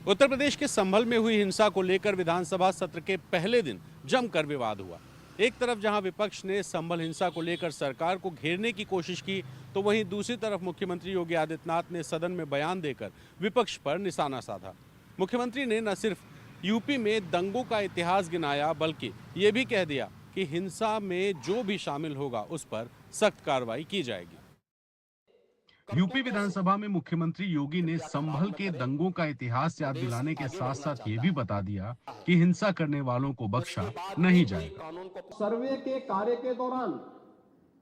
उत्तर प्रदेश के संभल में हुई हिंसा को लेकर विधानसभा सत्र के पहले दिन जमकर विवाद हुआ। एक तरफ जहां विपक्ष ने संभल हिंसा को लेकर सरकार को घेरने की कोशिश की, तो वहीं दूसरी तरफ मुख्यमंत्री योगी आदित्यनाथ ने सदन में बयान देकर विपक्ष पर निशाना साधा। मुख्यमंत्री ने न सिर्फ यूपी में दंगों का इतिहास गिनाया, बल्कि ये भी कह दिया कि हिंसा में जो भी शामिल होगा उस पर सख्त कार्रवाई की जाएगी। यूपी विधानसभा में मुख्यमंत्री योगी ने संभल के दंगों का इतिहास याद दिलाने के साथ साथ ये भी बता दिया कि हिंसा करने वालों को बख्शा नहीं जाएगा। सर्वे के कार्य के दौरान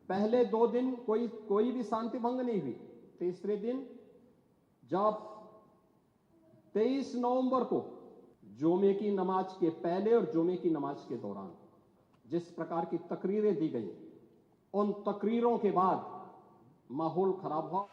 पहले 2 दिन कोई भी शांति भंग नहीं हुई। तीसरे दिन जब 23 नवंबर को जुमे की नमाज के पहले और जुमे की नमाज के दौरान जिस प्रकार की तकरीरें दी गई, उन तकरीरों के बाद माहौल खराब हुआ।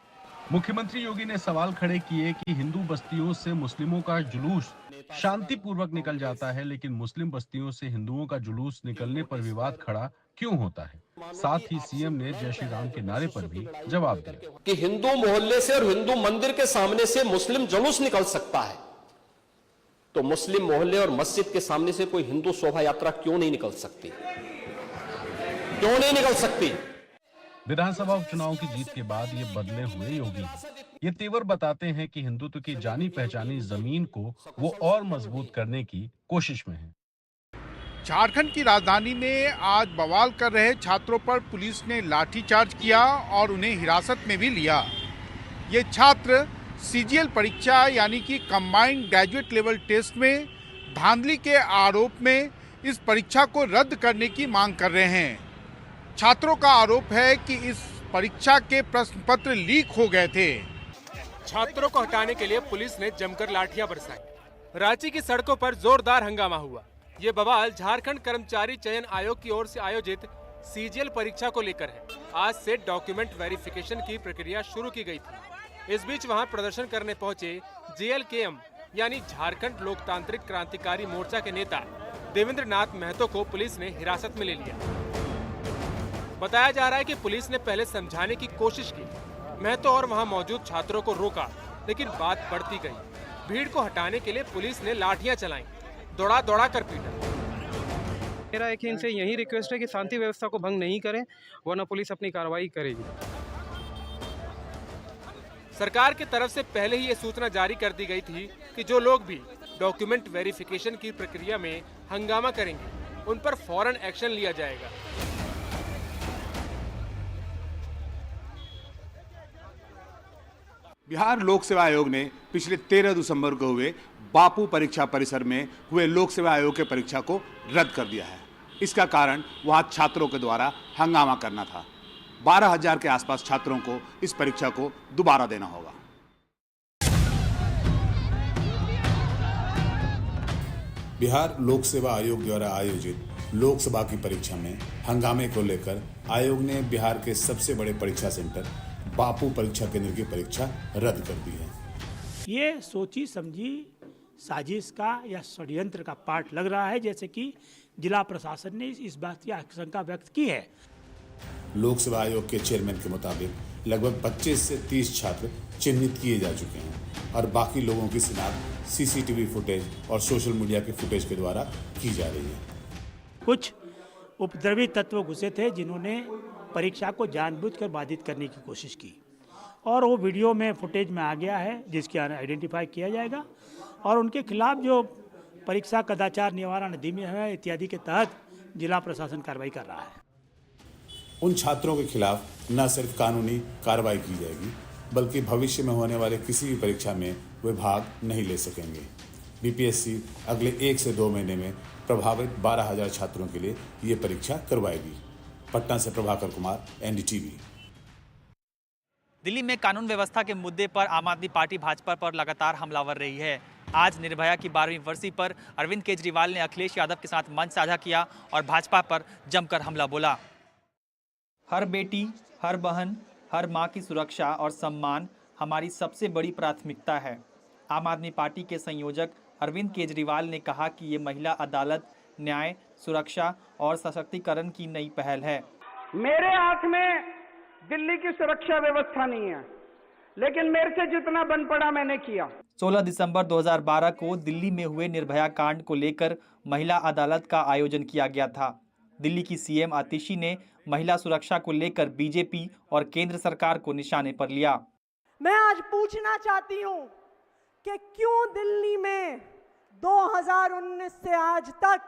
मुख्यमंत्री योगी ने सवाल खड़े किए कि हिंदू बस्तियों से मुस्लिमों का जुलूस शांतिपूर्वक निकल जाता है, लेकिन मुस्लिम बस्तियों से हिंदुओं का जुलूस निकलने पर विवाद खड़ा क्यों होता है। साथ ही सीएम ने जय श्री राम के नारे पर भी जवाब दिया कि हिंदू मोहल्ले से और हिंदू मंदिर के सामने से मुस्लिम जुलूस निकल सकता है, तो मुस्लिम मोहल्ले और मस्जिद के सामने से कोई हिंदू शोभा यात्रा क्यों नहीं निकल सकती, क्यों नहीं निकल सकती। विधानसभा उपचुनाव की जीत के बाद ये बदले हुए योगी ये तेवर बताते हैं कि हिंदुत्व की जानी पहचानी जमीन को वो और मजबूत करने की कोशिश में है। झारखंड की राजधानी में आज बवाल कर रहे छात्रों पर पुलिस ने लाठीचार्ज किया और उन्हें हिरासत में भी लिया। ये छात्र सीजीएल परीक्षा यानी कि कंबाइंड ग्रेजुएट लेवल टेस्ट में धांधली के आरोप में इस परीक्षा को रद्द करने की मांग कर रहे हैं। छात्रों का आरोप है कि इस परीक्षा के प्रश्न पत्र लीक हो गए थे। छात्रों को हटाने के लिए पुलिस ने जमकर लाठियां बरसाई। रांची की सड़कों पर जोरदार हंगामा हुआ। ये बवाल झारखंड कर्मचारी चयन आयोग की ओर से आयोजित सीजीएल परीक्षा को लेकर है। आज से डॉक्यूमेंट वेरिफिकेशन की प्रक्रिया शुरू की गई थी। इस बीच वहां प्रदर्शन करने पहुंचे जेएलकेएम यानी झारखंड लोकतांत्रिक क्रांतिकारी मोर्चा के नेता देवेंद्र नाथ महतो को पुलिस ने हिरासत में ले लिया। बताया जा रहा है कि पुलिस ने पहले समझाने की कोशिश की, महतो और वहां मौजूद छात्रों को रोका, लेकिन बात बढ़ती गई। भीड़ को हटाने के लिए पुलिस ने लाठियां चलाईं, दौड़ा कर पीटा। मेरा एक इनसे यही रिक्वेस्ट है कि शांति व्यवस्था को भंग नहीं करें, वरना पुलिस अपनी कार्रवाई करेगी। सरकार की तरफ से पहले ही ये सूचना जारी कर दी गई थी कि जो लोग भी डॉक्यूमेंट वेरिफिकेशन की प्रक्रिया में हंगामा करेंगे, उन पर फौरन एक्शन लिया जाएगा। बिहार लोक सेवा आयोग ने पिछले 13 दिसंबर को हुए बापू परीक्षा परिसर में हुए लोक सेवा आयोग के परीक्षा को रद्द कर दिया है। इसका कारण वहां छात्रों के द्वारा हंगामा करना था। 12,000 के आसपास छात्रों को इस परीक्षा को दोबारा देना होगा। बिहार लोक सेवा आयोग द्वारा आयोजित लोकसभा की परीक्षा में हंगामे को लेकर आयोग ने बिहार के सबसे बड़े परीक्षा सेंटर बापू परीक्षा केंद्र की परीक्षा रद्द कर दी है। ये सोची समझी साजिश का या षड्यंत्र का पार्ट लग रहा है, जैसे कि जिला प्रशासन ने इस बात की आशंका व्यक्त की है। लोक सेवा आयोग के चेयरमैन के मुताबिक लगभग 25 से 30 छात्र चिन्हित किए जा चुके हैं और बाकी लोगों की शिनाख्त सीसीटीवी फुटेज और सोशल मीडिया के फुटेज के द्वारा की जा रही है। कुछ उपद्रवी तत्व घुसे थे जिन्होंने परीक्षा को जानबूझकर बाधित करने की कोशिश की, और वो वीडियो में फुटेज में आ गया है, जिसकी आइडेंटिफाई किया जाएगा और उनके खिलाफ जो परीक्षा कदाचार निवारण अधिनियम है इत्यादि के तहत जिला प्रशासन कार्रवाई कर रहा है। उन छात्रों के खिलाफ न सिर्फ कानूनी कार्रवाई की जाएगी, बल्कि भविष्य में होने वाले किसी भी परीक्षा में वे भाग नहीं ले सकेंगे। बीपीएससी अगले 1 से 2 महीने में प्रभावित 12,000 छात्रों के लिए ये परीक्षा करवाएगी। पटना से प्रभाकर कुमार, एनडीटीवी। दिल्ली में कानून व्यवस्था के मुद्दे पर आम आदमी पार्टी भाजपा पर लगातार हमलावर रही है। आज निर्भया की 12वीं वर्षी पर अरविंद केजरीवाल ने अखिलेश यादव के साथ मंच साझा किया और भाजपा पर जमकर हमला बोला। हर बेटी, हर बहन, हर मां की सुरक्षा और सम्मान हमारी सबसे बड़ी प्राथमिकता है। आम आदमी पार्टी के संयोजक अरविंद केजरीवाल ने कहा कि ये महिला अदालत, न्याय, सुरक्षा और सशक्तिकरण की नई पहल है। मेरे हाथ में दिल्ली की सुरक्षा व्यवस्था नहीं है, लेकिन मेरे से जितना बन पड़ा मैंने किया। 16 दिसंबर 2012 को दिल्ली में हुए निर्भया कांड को लेकर महिला अदालत का आयोजन किया गया था। दिल्ली की सीएम आतिशी ने महिला सुरक्षा को लेकर बीजेपी और केंद्र सरकार को निशाने पर लिया। मैं आज पूछना चाहती हूं कि क्यों दिल्ली में 2019 से आज तक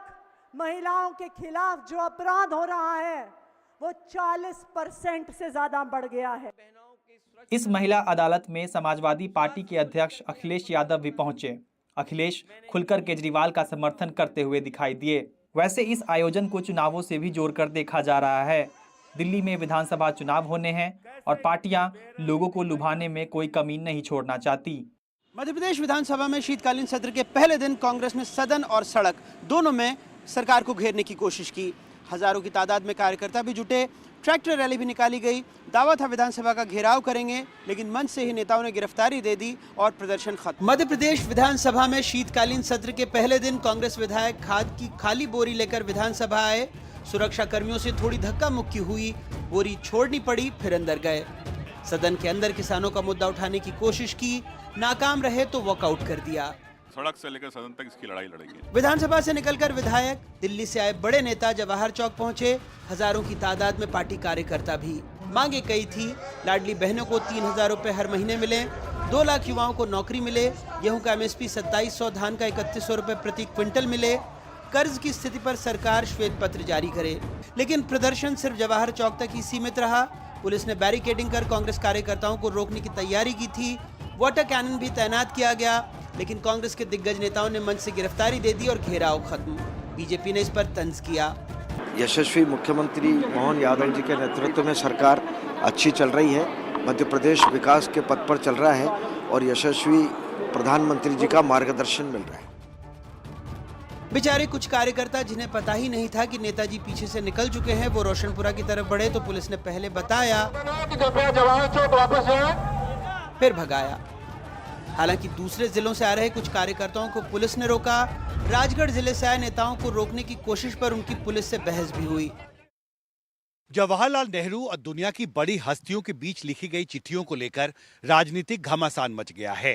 महिलाओं के खिलाफ जो अपराध हो रहा है वो 40% से ज्यादा बढ़ गया है। इस महिला अदालत में समाजवादी पार्टी के अध्यक्ष अखिलेश यादव भी पहुंचे। अखिलेश खुलकर केजरीवाल का समर्थन करते हुए दिखाई दिए। वैसे इस आयोजन को चुनावों से भी जोड़कर देखा जा रहा है। दिल्ली में विधानसभा चुनाव होने हैं और पार्टियां लोगों को लुभाने में कोई कमी नहीं छोड़ना चाहती। मध्य प्रदेश विधानसभा में शीतकालीन सत्र के पहले दिन कांग्रेस ने सदन और सड़क दोनों में सरकार को घेरने की कोशिश की। हजारों की तादाद में कार्यकर्ता भी जुटे, ट्रैक्टर रैली भी निकाली गई। दावा था विधानसभा का घेराव करेंगे, लेकिन मंच से ही नेताओं ने गिरफ्तारी दे दी और प्रदर्शन खत्म। मध्य प्रदेश विधानसभा में शीतकालीन सत्र के पहले दिन कांग्रेस विधायक खाद की खाली बोरी लेकर विधानसभा आए। सुरक्षा कर्मियों से थोड़ी धक्का मुक्की हुई, बोरी छोड़नी पड़ी, फिर अंदर गए। सदन के अंदर किसानों का मुद्दा उठाने की कोशिश की, नाकाम रहे तो वॉकआउट कर दिया। सड़क से लेकर सदन तक इसकी लड़ाई लड़ेंगे। विधानसभा से निकलकर विधायक दिल्ली से आए बड़े नेता जवाहर चौक पहुंचे। हजारों की तादाद में पार्टी कार्यकर्ता भी। मांगे कई थी, लाडली बहनों को 3,000 रुपए हर महीने मिले, 2 लाख युवाओं को नौकरी मिले, गेहूं का MSP 2700, धान का 3100 रुपए प्रति क्विंटल मिले, कर्ज की स्थिति पर सरकार श्वेत पत्र जारी करे। लेकिन प्रदर्शन सिर्फ जवाहर चौक तक ही सीमित रहा। पुलिस ने बैरिकेडिंग कर कांग्रेस कार्यकर्ताओं को रोकने की तैयारी की थी। वाटर कैनन भी तैनात किया गया, लेकिन कांग्रेस के दिग्गज नेताओं ने मंच से गिरफ्तारी दे दी और घेराव खत्म। बीजेपी ने इस पर तंज किया। यशस्वी मुख्यमंत्री मोहन यादव जी के नेतृत्व में सरकार अच्छी चल रही है। मध्य प्रदेश विकास के पथ पर चल रहा है और यशस्वी प्रधानमंत्री जी का मार्गदर्शन मिल रहा है। बेचारे कुछ कार्यकर्ता जिन्हें पता ही नहीं था कि नेताजी पीछे से निकल चुके हैं, वो रोशनपुरा की तरफ बढ़े तो पुलिस ने पहले बताया, फिर भगाया। हालांकि दूसरे जिलों से आ रहे कुछ कार्यकर्ताओं को पुलिस ने रोका। राजगढ़ जिले से आए नेताओं को रोकने की कोशिश पर उनकी पुलिस से बहस भी हुई। जवाहरलाल नेहरू और दुनिया की बड़ी हस्तियों के बीच लिखी गई चिट्ठियों को लेकर राजनीतिक घमासान मच गया है।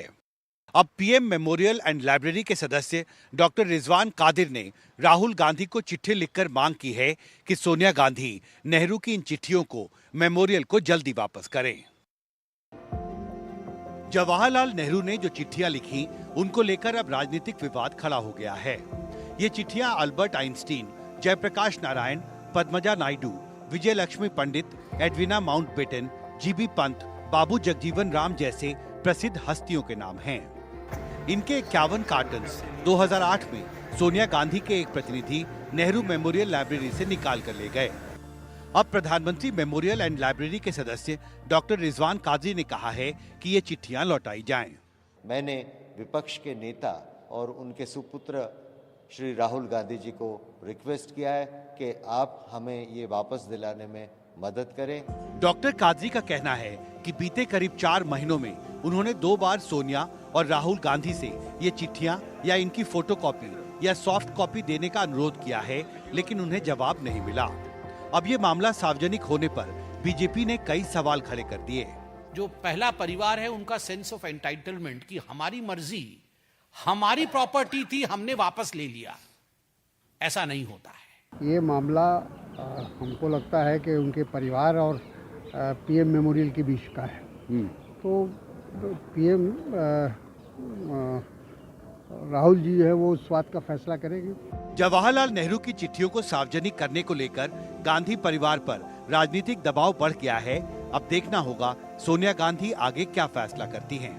अब पीएम मेमोरियल एंड लाइब्रेरी के सदस्य डॉक्टर रिजवान कादिर ने राहुल गांधी को चिट्ठी लिखकर मांग की है कि सोनिया गांधी नेहरू की इन चिट्ठियों को मेमोरियल को जल्दी वापस करें। जवाहरलाल नेहरू ने जो चिट्ठियां लिखी, उनको लेकर अब राजनीतिक विवाद खड़ा हो गया है। ये चिट्ठियां अल्बर्ट आइंस्टीन, जयप्रकाश नारायण, पद्मजा नायडू, विजय लक्ष्मी पंडित, एडविना माउंटबेटन, जीबी पंत, बाबू जगजीवन राम जैसे प्रसिद्ध हस्तियों के नाम हैं। इनके 51 कार्टन्स 2008 में सोनिया गांधी के एक प्रतिनिधि नेहरू मेमोरियल लाइब्रेरी से निकाल कर ले गए। अब प्रधानमंत्री मेमोरियल एंड लाइब्रेरी के सदस्य डॉक्टर रिजवान कादरी ने कहा है कि ये चिट्ठियां लौटाई जाएं। मैंने विपक्ष के नेता और उनके सुपुत्र श्री राहुल गांधी जी को रिक्वेस्ट किया है कि आप हमें ये वापस दिलाने में मदद करें। डॉक्टर कादरी का कहना है कि बीते करीब 4 महीनों में उन्होंने 2 बार सोनिया और राहुल गांधी से ये चिट्ठियां या इनकी फोटोकॉपी या सॉफ्ट कॉपी देने का अनुरोध किया है, लेकिन उन्हें जवाब नहीं मिला। अब ये मामला सार्वजनिक होने पर बीजेपी ने कई सवाल खड़े कर दिए। जो पहला परिवार है उनका सेंस ऑफ एंटाइटलमेंट की हमारी मर्जी, हमारी प्रॉपर्टी थी, हमने वापस ले लिया, ऐसा नहीं होता है। ये मामला हमको लगता है कि उनके परिवार और पीएम मेमोरियल के बीच का है। तो पीएम राहुल जी है वो उस बात का फैसला करेंगे। जवाहरलाल नेहरू की चिट्ठियों को सार्वजनिक करने को लेकर गांधी परिवार पर राजनीतिक दबाव बढ़ गया है। अब देखना होगा सोनिया गांधी आगे क्या फैसला करती हैं।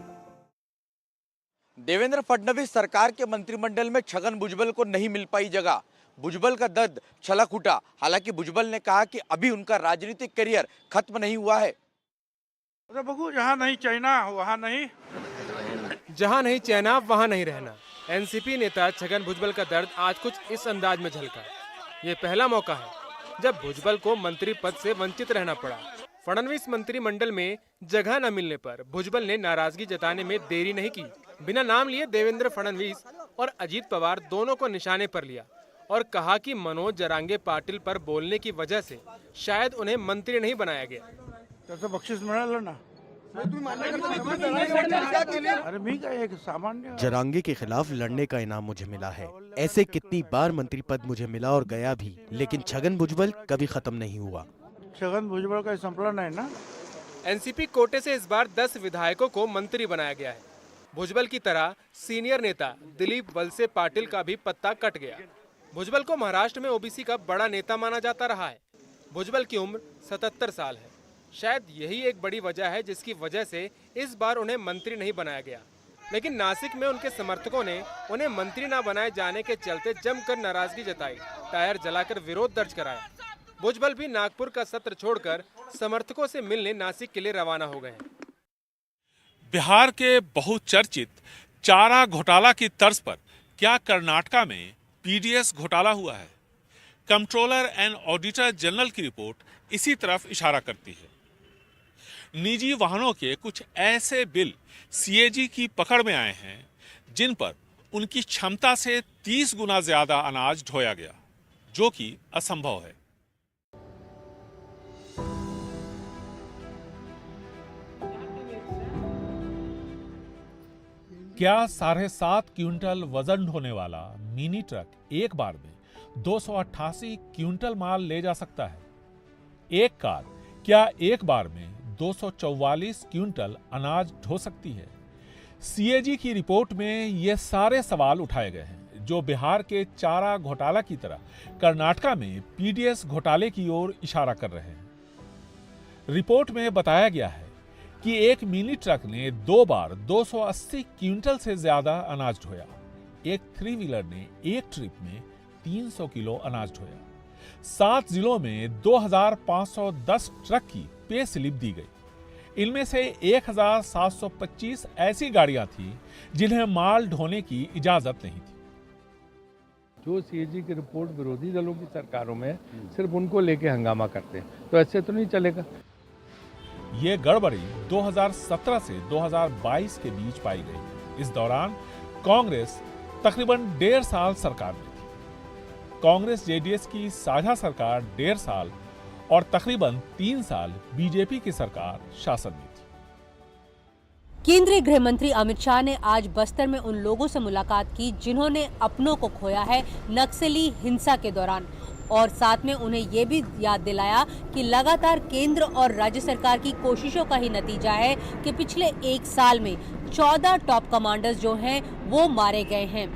देवेंद्र फडणवीस सरकार के मंत्रिमंडल में छगन भुजबल को नहीं मिल पाई जगह। भुजबल का दर्द छलक उठा। हालांकि भुजबल ने कहा कि अभी उनका राजनीतिक करियर खत्म नहीं हुआ है। जहाँ नहीं चाइना वहाँ नहीं, जहाँ नहीं चैना वहाँ नहीं रहना। एनसीपी नेता छगन भुजबल का दर्द आज कुछ इस अंदाज में झलका। ये पहला मौका है जब भुजबल को मंत्री पद से वंचित रहना पड़ा। फडणवीस मंत्रिमंडल में जगह न मिलने पर भुजबल ने नाराजगी जताने में देरी नहीं की। बिना नाम लिए देवेंद्र फडणवीस और अजीत पवार दोनों को निशाने पर लिया और कहा कि मनोज जरांगे पाटिल पर बोलने की वजह से शायद उन्हें मंत्री नहीं बनाया गया। बख्शिश मिळालं ना, अरे मी काय एक सामान्य जरांगे के खिलाफ लड़ने का इनाम मुझे मिला है। ऐसे कितनी बार मंत्री पद मुझे मिला और गया भी, लेकिन छगन भुजबल कभी खत्म नहीं हुआ। छगन भुजबल का संपला नहीं ना। एनसीपी कोटे से इस बार 10 विधायकों को मंत्री बनाया गया है। भुजबल की तरह सीनियर नेता दिलीप वलसे पाटिल का भी पत्ता कट गया। भुजबल को महाराष्ट्र में ओबीसी का बड़ा नेता माना जाता रहा है। भुजबल की उम्र 77 साल है। शायद यही एक बड़ी वजह है जिसकी वजह से इस बार उन्हें मंत्री नहीं बनाया गया। लेकिन नासिक में उनके समर्थकों ने उन्हें मंत्री न बनाए जाने के चलते जमकर नाराजगी जताई, टायर जलाकर विरोध दर्ज कराया। भुजबल भी नागपुर का सत्र छोड़कर समर्थकों से मिलने नासिक के लिए रवाना हो गए। बिहार के बहुचर्चित चारा घोटाला की तर्ज पर क्या कर्नाटका में पीडीएस घोटाला हुआ है? कंट्रोलर एंड ऑडिटर जनरल की रिपोर्ट इसी तरफ इशारा करती है। निजी वाहनों के कुछ ऐसे बिल सीएजी की पकड़ में आए हैं जिन पर उनकी क्षमता से 30 गुना ज्यादा अनाज ढोया गया, जो कि असंभव है। क्या 7.5 क्विंटल वजन ढोने वाला मिनी ट्रक एक बार में 288 क्विंटल माल ले जा सकता है? एक कार क्या एक बार में 244 क्विंटल अनाज ढो सकती है? सीएजी की रिपोर्ट में ये सारे सवाल उठाए गए हैं जो बिहार के चारा घोटाला की तरह कर्नाटका में पीडीएस घोटाले की ओर इशारा कर रहे हैं। रिपोर्ट में बताया गया है कि एक मिनी ट्रक ने 2 बार 280 क्विंटल से ज्यादा अनाज ढोया। एक 3 व्हीलर ने एक ट्रिप में 300 किलो अनाज ढोया। 7 जिलों में 2510 ट्रक की पे स्लिप दी गई। इनमें से 1725 ऐसी गाड़ियां थी जिन्हें माल ढोने की इजाजत नहीं थी। जो सीएजी की रिपोर्ट विरोधी दलों की सरकारों में सिर्फ उनको लेके हंगामा करते हैं, तो ऐसे तो नहीं चलेगा। ये गड़बड़ी 2017 से 2022 के बीच पाई गई। इस दौरान कांग्रेस तकरीबन 1.5 साल सरकार में थी। कांग्रेस जेडीएस की साझा सरकार 1.5 साल और तकरीबन 3 साल बीजेपी की सरकार शासन में थी। केंद्रीय गृह मंत्री अमित शाह ने आज बस्तर में उन लोगों से मुलाकात की जिन्होंने अपनों को खोया है नक्सली हिंसा के दौरान, और साथ में उन्हें ये भी याद दिलाया कि लगातार केंद्र और राज्य सरकार की कोशिशों का ही नतीजा है कि पिछले 1 साल में 14 टॉप कमांडर्स जो हैं वो मारे गए हैं।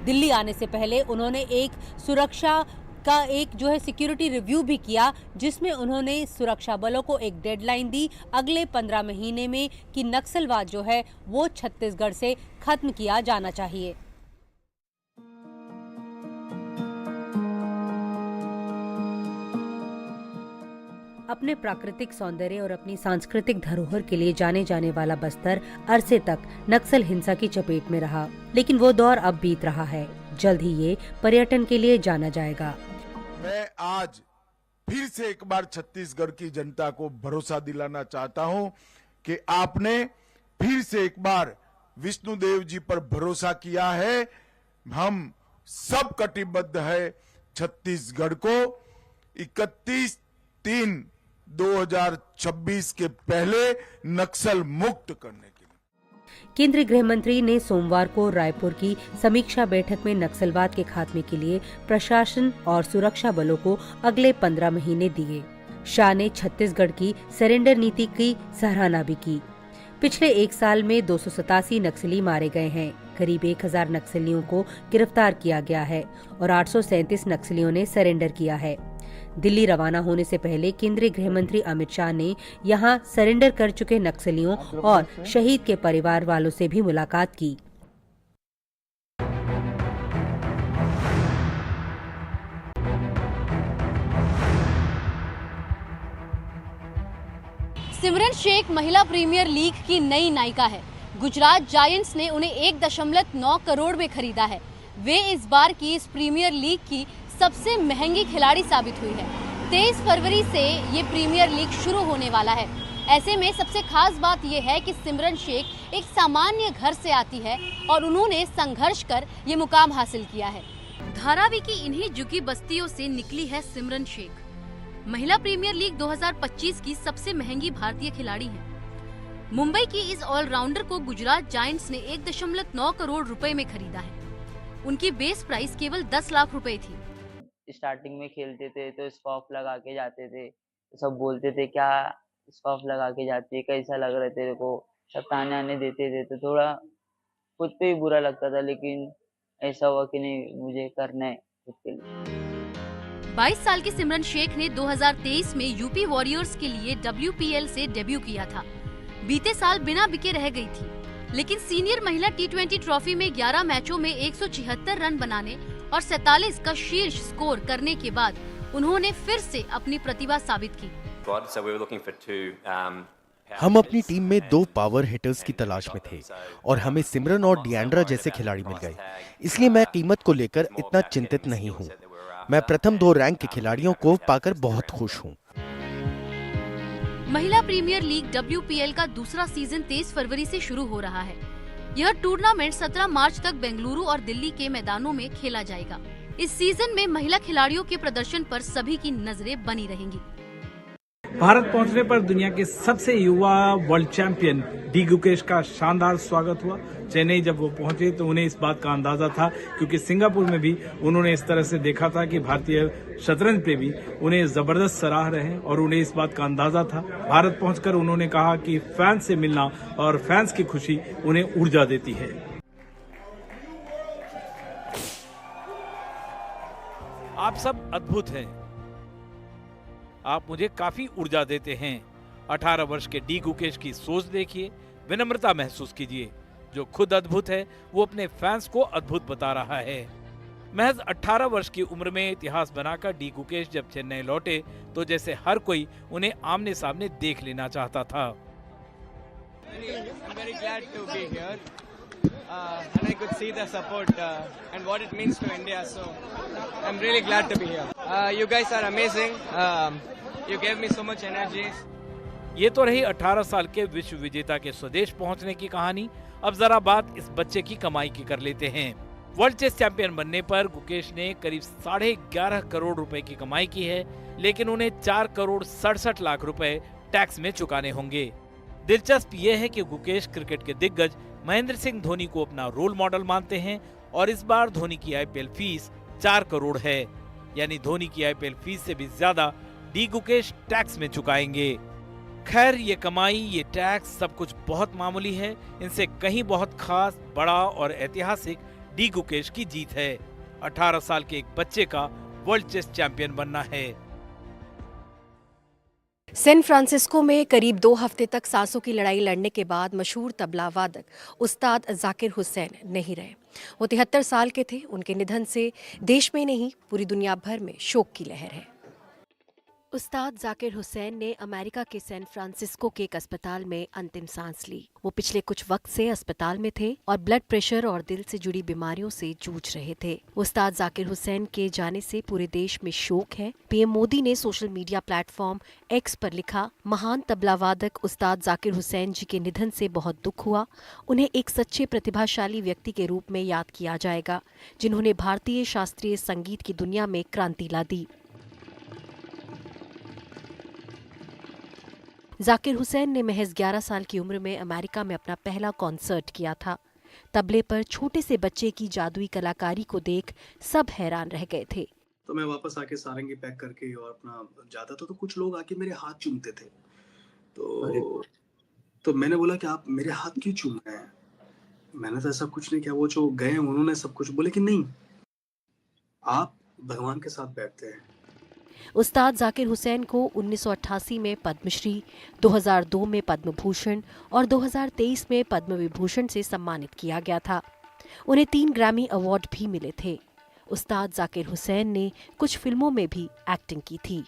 दिल्ली आने से पहले उन्होंने एक सुरक्षा का एक जो है सिक्योरिटी रिव्यू भी किया, जिसमें उन्होंने सुरक्षा बलों को एक डेडलाइन दी अगले 15 महीने में कि नक्सलवाद जो है वो छत्तीसगढ़ से खत्म किया जाना चाहिए। अपने प्राकृतिक सौंदर्य और अपनी सांस्कृतिक धरोहर के लिए जाने जाने वाला बस्तर अरसे तक नक्सल हिंसा की चपेट में रहा, लेकिन वो दौर अब बीत रहा है। जल्द ही ये पर्यटन के लिए जाना जाएगा। मैं आज फिर से एक बार छत्तीसगढ़ की जनता को भरोसा दिलाना चाहता हूं कि आपने फिर से एक बार विष्णुदेव जी पर भरोसा किया है। हम सब कटिबद्ध है छत्तीसगढ़ को 31/3/2026 के पहले नक्सल मुक्त करने। केंद्रीय गृह मंत्री ने सोमवार को रायपुर की समीक्षा बैठक में नक्सलवाद के खात्मे के लिए प्रशासन और सुरक्षा बलों को अगले 15 महीने दिए। शाह ने छत्तीसगढ़ की सरेंडर नीति की सराहना भी की। पिछले 1 साल में 287 नक्सली मारे गए हैं, करीब 1000 नक्सलियों को गिरफ्तार किया गया है और 837 नक्सलियों ने सरेंडर किया है। दिल्ली रवाना होने से पहले केंद्रीय गृह मंत्री अमित शाह ने यहां सरेंडर कर चुके नक्सलियों और शहीद के परिवार वालों से भी मुलाकात की। सिमरन शेख महिला प्रीमियर लीग की नई नायिका है। गुजरात जायंट्स ने उन्हें 1.9 करोड़ में खरीदा है। वे इस बार की इस प्रीमियर लीग की सबसे महंगी खिलाड़ी साबित हुई है। 23 फरवरी से ये प्रीमियर लीग शुरू होने वाला है। ऐसे में सबसे खास बात यह है कि सिमरन शेख एक सामान्य घर से आती है और उन्होंने संघर्ष कर ये मुकाम हासिल किया है। धारावी की इन्हीं झुग्गी बस्तियों से निकली है सिमरन शेख। महिला प्रीमियर लीग 2025 की सबसे महंगी भारतीय खिलाड़ी है। मुंबई की इस ऑलराउंडर को गुजरात जायंट्स ने 1.9 करोड़ रुपए में खरीदा है। उनकी बेस प्राइस केवल 10 लाख रुपए थी। स्टार्टिंग में खेलते थे तो स्कार्फ लगा के जाते थे, तो सब बोलते थे क्या स्कार्फ लगा के जाती है, कैसा लग रहा है तेरे को, सब ताने आने देते थे, तो थोड़ा खुद पे ही बुरा लगता था, लेकिन ऐसा हुआ कि नहीं, मुझे करना है खुद के लिए। 22 साल की सिमरन शेख ने 2023 में यूपी वॉरियर्स के लिए WPL से डेब्यू किया था। बीते साल बिना बिके रह गई थी, लेकिन सीनियर महिला T20 ट्रॉफी में 11 मैचों में 176 रन बनाने और 47 का शीर्ष स्कोर करने के बाद उन्होंने फिर से अपनी प्रतिभा साबित की। हम अपनी टीम में 2 पावर हिटर्स की तलाश में थे और हमें सिमरन और डिएंड्रा जैसे खिलाड़ी मिल गए, इसलिए मैं कीमत को लेकर इतना चिंतित नहीं हूँ। मैं प्रथम 2 रैंक के खिलाड़ियों को पाकर बहुत खुश हूँ। महिला प्रीमियर लीग WPL का दूसरा सीजन 23 फरवरी से शुरू हो रहा है। यह टूर्नामेंट 17 मार्च तक बेंगलुरु और दिल्ली के मैदानों में खेला जाएगा। इस सीजन में महिला खिलाड़ियों के प्रदर्शन पर सभी की नजरें बनी रहेंगी। भारत पहुंचने पर दुनिया के सबसे युवा वर्ल्ड चैंपियन डी गुकेश का शानदार स्वागत हुआ। चेन्नई जब वो पहुंचे तो उन्हें इस बात का अंदाजा था, क्योंकि सिंगापुर में भी उन्होंने इस तरह से देखा था कि भारतीय शतरंज पे भी उन्हें जबरदस्त सराह रहे हैं और उन्हें इस बात का अंदाजा था। भारत पहुंचकर उन्होंने कहा कि फैंस से मिलना और फैंस की खुशी उन्हें ऊर्जा देती है। आप सब अद्भुत हैं, आप मुझे काफी ऊर्जा देते हैं। 18 वर्ष के डी गुकेश की सोच देखिए, विनम्रता महसूस कीजिए। जो खुद अद्भुत है वो अपने फैंस को अद्भुत बता रहा है। महज 18 वर्ष की उम्र में इतिहास बनाकर डी गुकेश जब चेन्नई लौटे तो जैसे हर कोई उन्हें आमने सामने देख लेना चाहता था। And I could see the support and what it means to India, so I'm really glad to be here. You guys are amazing. You gave me so much energy. ये तो रही 18 साल के विश्व विजेता के स्वदेश पहुंचने की कहानी। अब जरा बात इस बच्चे की कमाई की कर लेते हैं। वर्ल्ड चेस चैंपियन बनने पर गुकेश ने करीब 11.5 करोड़ रुपए की कमाई की है, लेकिन उन्हें 4 करोड़ 67 लाख रुपए टैक्स में चुकाने होंगे। दिलचस्प ये है कि गुकेश क्रिकेट के दिग्गज महेंद्र सिंह धोनी को अपना रोल मॉडल मानते हैं और इस बार धोनी की IPL फीस 4 करोड़ है, यानी धोनी की IPL फीस से भी ज्यादा डी गुकेश टैक्स में चुकाएंगे। खैर, ये कमाई, ये टैक्स, सब कुछ बहुत मामूली है। इनसे कहीं बहुत खास, बड़ा और ऐतिहासिक डी गुकेश की जीत है। 18 साल के एक बच्चे का वर्ल्ड चेस चैंपियन बनना है। सैन फ्रांसिस्को में करीब 2 हफ्ते तक सांसों की लड़ाई लड़ने के बाद मशहूर तबला वादक उस्ताद जाकिर हुसैन नहीं रहे। वो 73 साल के थे। उनके निधन से देश में नहीं पूरी दुनिया भर में शोक की लहर है। उस्ताद जाकिर हुसैन ने अमेरिका के सैन फ्रांसिस्को के एक अस्पताल में अंतिम सांस ली। वो पिछले कुछ वक्त से अस्पताल में थे और ब्लड प्रेशर और दिल से जुड़ी बीमारियों से जूझ रहे थे। उस्ताद जाकिर हुसैन के जाने से पूरे देश में शोक है। पीएम मोदी ने सोशल मीडिया प्लेटफॉर्म X पर लिखा, महान तबला वादक उस्ताद जाकिर हुसैन जी के निधन से बहुत दुख हुआ। उन्हें एक सच्चे प्रतिभाशाली व्यक्ति के रूप में याद किया जाएगा, जिन्होंने भारतीय शास्त्रीय संगीत की दुनिया में क्रांति ला दी। जाकिर हुसैन ने महज 11 साल की उम्र में अमेरिका में अपना पहला कॉन्सर्ट किया था। तबले पर छोटे से बच्चे की जादुई कलाकारी को देख सब हैरान रह गए थे। तो मैं वापस आके सारंगी पैक करके और अपना जाता था, तो कुछ लोग आके मेरे हाथ चूमते थे। तो मैंने बोला कि आप मेरे हाथ क्यों चूम रहे हैं? मैंने तो ऐसा कुछ नहीं किया। वो जो गए उन्होंने सब कुछ बोले कि नहीं, आप भगवान के साथ बैठते हैं। उस्ताद जाकिर हुसैन को 1988 में पद्मश्री, 2002 में पद्म भूषण और 2023 में पद्म विभूषण से सम्मानित किया गया था। उन्हें 3 ग्रैमी अवार्ड भी मिले थे। उस्ताद जाकिर हुसैन ने कुछ फिल्मों में भी एक्टिंग की थी।